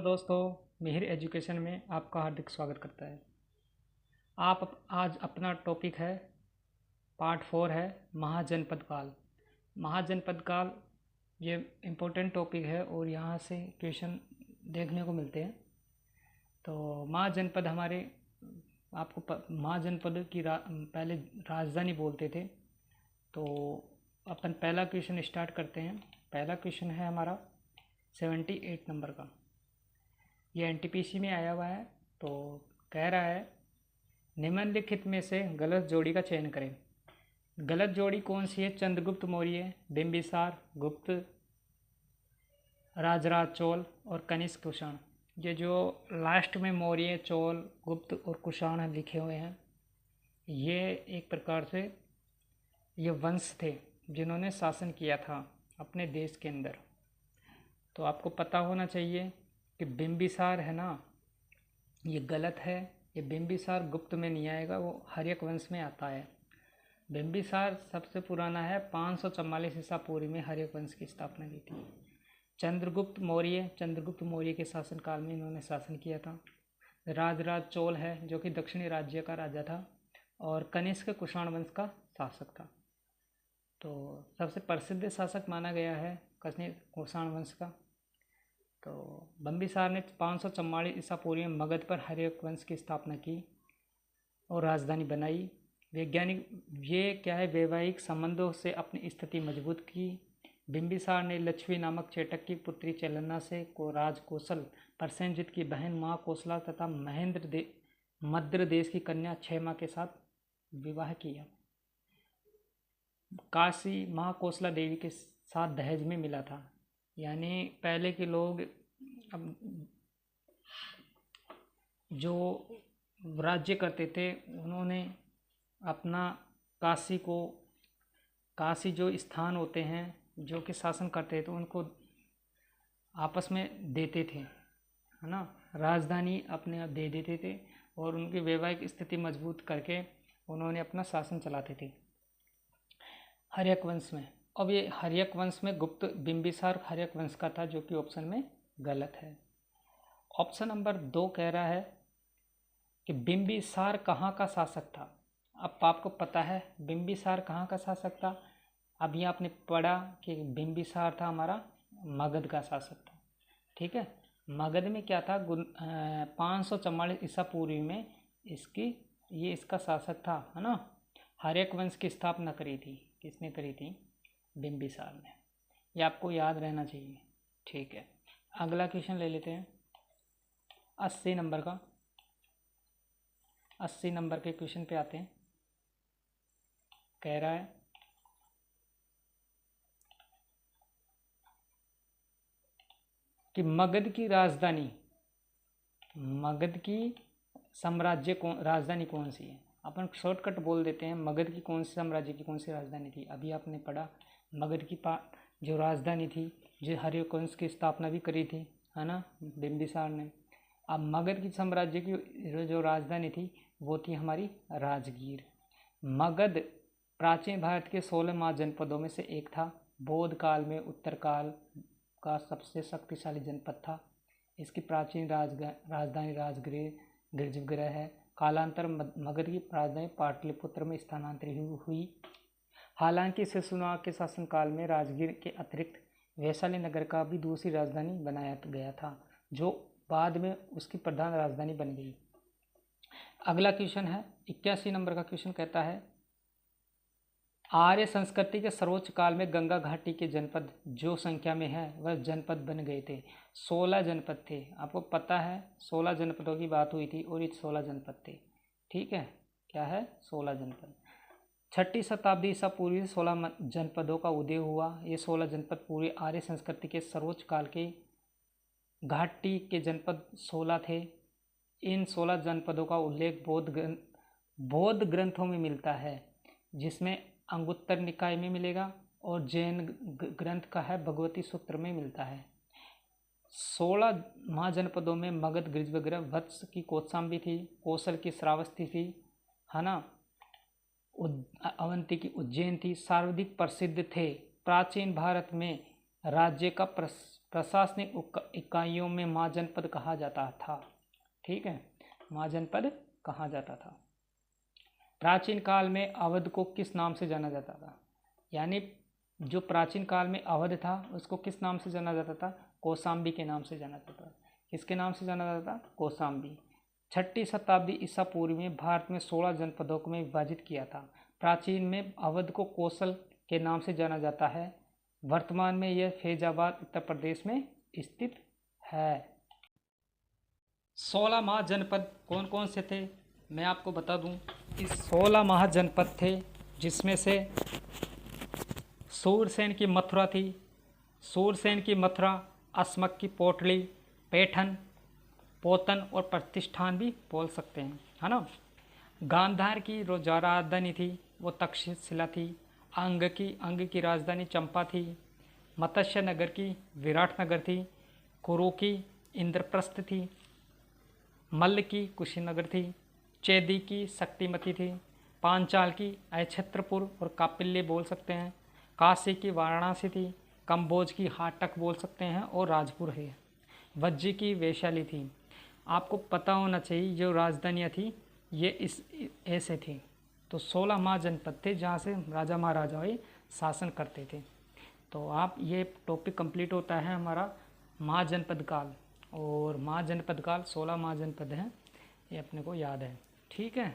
दोस्तों, मिहिर एजुकेशन में आपका हार्दिक स्वागत करता है। आज अपना टॉपिक है पार्ट 4 है महाजनपद काल। महाजनपद काल ये इम्पोर्टेंट टॉपिक है और यहाँ से क्वेश्चन देखने को मिलते हैं। तो महाजनपद हमारे महाजनपद की पहले राजधानी बोलते थे। तो अपन पहला क्वेश्चन स्टार्ट करते हैं। पहला क्वेश्चन है हमारा 78 नंबर का। ये एनटीपीसी में आया हुआ है। तो कह रहा है निम्नलिखित में से गलत जोड़ी का चयन करें। गलत जोड़ी कौन सी है? चंद्रगुप्त मौर्य, बिंबिसार गुप्त, राजराज चोल और कनिष्क कुषाण। ये जो लास्ट में मौर्य, चोल, गुप्त और कुषाण लिखे हुए हैं, ये एक प्रकार से ये वंश थे जिन्होंने शासन किया था अपने देश के अंदर। तो आपको पता होना चाहिए कि बिंबिसार है ना, ये गलत है। ये बिंबिसार गुप्त में नहीं आएगा, वो हर्यक वंश में आता है। बिंबिसार सबसे पुराना है, 544 ईसा पूर्व में हर्यक वंश की स्थापना की थी। चंद्रगुप्त मौर्य के शासनकाल में इन्होंने शासन किया था। राजराज चोल है जो कि दक्षिणी राज्य का राजा था और कनिष्क कुषाण वंश का शासक था। तो सबसे प्रसिद्ध शासक माना गया है कनिष्क कुषाण वंश का। तो बिंबिसार ने 544 ईसा पूर्व में मगध पर हर्यक वंश की स्थापना की और राजधानी बनाई। वैवाहिक संबंधों से अपनी स्थिति मजबूत की। बिंबिसार ने लक्ष्मी नामक चेटक की पुत्री चेलन्ना से राजकौशल पर सेनजीत की बहन महाकौशला तथा मद्र देश की कन्या क्षेमा के साथ विवाह किया। काशी महाकौशला देवी के साथ दहेज में मिला था। यानी पहले के लोग अब जो राज्य करते थे उन्होंने अपना काशी जो स्थान होते हैं जो कि शासन करते थे उनको आपस में देते थे, है ना, राजधानी अपने आप दे देते थे और उनकी वैवाहिक स्थिति मजबूत करके उन्होंने अपना शासन चलाते थे हर्यक वंश में। अब ये हर्यक वंश में गुप्त बिंबिसार हर्यक वंश का था, जो कि ऑप्शन में गलत है। ऑप्शन नंबर 2 कह रहा है कि बिंबिसार कहाँ का शासक था। अब आपको पता है बिंबिसार कहाँ का शासक था। अभी आपने पढ़ा कि बिंबिसार था हमारा मगध का शासक था। ठीक है, मगध में क्या था, 544 ईसा पूर्व में इसका शासक था, है ना। हर्यक वंश की स्थापना करी थी। किसने करी थी? बिंबिसार ने। ये आपको याद रहना चाहिए। ठीक है, अगला क्वेश्चन ले लेते हैं 80 नंबर का। 80 नंबर के क्वेश्चन पे आते हैं। कह रहा है कि मगध की राजधानी कौन सी है। अपन शॉर्टकट बोल देते हैं, मगध की कौन सी साम्राज्य की कौन सी राजधानी थी। अभी आपने पढ़ा मगध की जो राजधानी थी, जो हर्यक वंश की स्थापना भी करी थी, है ना, बिंबिसार ने। अब मगध की साम्राज्य की जो राजधानी थी वो थी हमारी राजगीर। मगध प्राचीन भारत के 16 महाजनपदों में से एक था। बौद्ध काल में उत्तर काल का सबसे शक्तिशाली जनपद था। इसकी प्राचीन राजधानी गिरिजगृह है। कालांतर मगध की राजधानी पाटलिपुत्र में स्थानांतरित हुई। हालांकि शिशुनाग के शासनकाल में राजगीर के अतिरिक्त वैशाली नगर का भी दूसरी राजधानी बनाया गया था, जो बाद में उसकी प्रधान राजधानी बन गई। अगला क्वेश्चन है 81 नंबर का क्वेश्चन। कहता है आर्य संस्कृति के सर्वोच्च काल में गंगा घाटी के जनपद जो संख्या में है वह जनपद बन गए थे। 16 जनपद थे। आपको पता है 16 जनपदों की बात हुई थी और ये 16 जनपद थे। ठीक है, क्या है? 16 जनपद। 6ठी शताब्दी ईसा पूर्व 16 जनपदों का उदय हुआ। ये 16 जनपद पूरे आर्य संस्कृति के सर्वोच्च काल के घाटी के जनपद 16 थे। इन 16 जनपदों का उल्लेख बौद्ध ग्रंथों में मिलता है, जिसमें अंगुत्तर निकाय में मिलेगा और जैन ग्रंथ का है भगवती सूत्र में मिलता है। 16 महाजनपदों में मगध गिरिजगृह, वत्स की कौशाम्बी थी, कौशल की श्रावस्ती थी, है ना, अवंती की उज्जैन थी, सर्वाधिक प्रसिद्ध थे। प्राचीन भारत में राज्य का प्रशासनिक इकाइयों में महाजनपद कहा जाता था। ठीक है, महाजनपद कहा जाता था। प्राचीन काल में अवध को किस नाम से जाना जाता था? यानी जो प्राचीन काल में अवध था उसको किस नाम से जाना जाता था? कौशाम्बी के नाम से जाना जाता था। किसके नाम से जाना जाता था? कौशाम्बी। 6ठी शताब्दी ईसा पूर्व में भारत में 16 जनपदों में विभाजित किया था। प्राचीन में अवध को कौशल के नाम से जाना जाता है। वर्तमान में यह फैजाबाद उत्तर प्रदेश में स्थित है। 16 महाजनपद कौन कौन से थे मैं आपको बता दूं। इस 16 महाजनपद थे जिसमें से सूरसेन की मथुरा थी, सूरसेन की मथुरा, अस्मक की पोटली, पैठन, पोतन और प्रतिष्ठान भी बोल सकते हैं, है ना। गांधार की जो राजधानी थी वो तक्षशिला थी। अंग की राजधानी चंपा थी। मत्स्य नगर की विराटनगर थी। कुरु की इंद्रप्रस्थ थी। मल्ल की कुशीनगर थी। चेदी की शक्तिमती थी। पांचाल की अक्षत्रपुर और कापिल्य बोल सकते हैं। काशी की वाराणसी थी। कंबोज की हाटक बोल सकते हैं और राजपुर है। वज्जी की वैशाली थी। आपको पता होना चाहिए जो राजधानियाँ थी ये इस ऐसे थी। तो 16 महाजनपद थे जहाँ से राजा महाराजाएं शासन करते थे। तो आप ये टॉपिक कंप्लीट होता है हमारा महाजनपद काल, और महाजनपद काल 16 महाजनपद हैं ये अपने को याद है। ठीक है।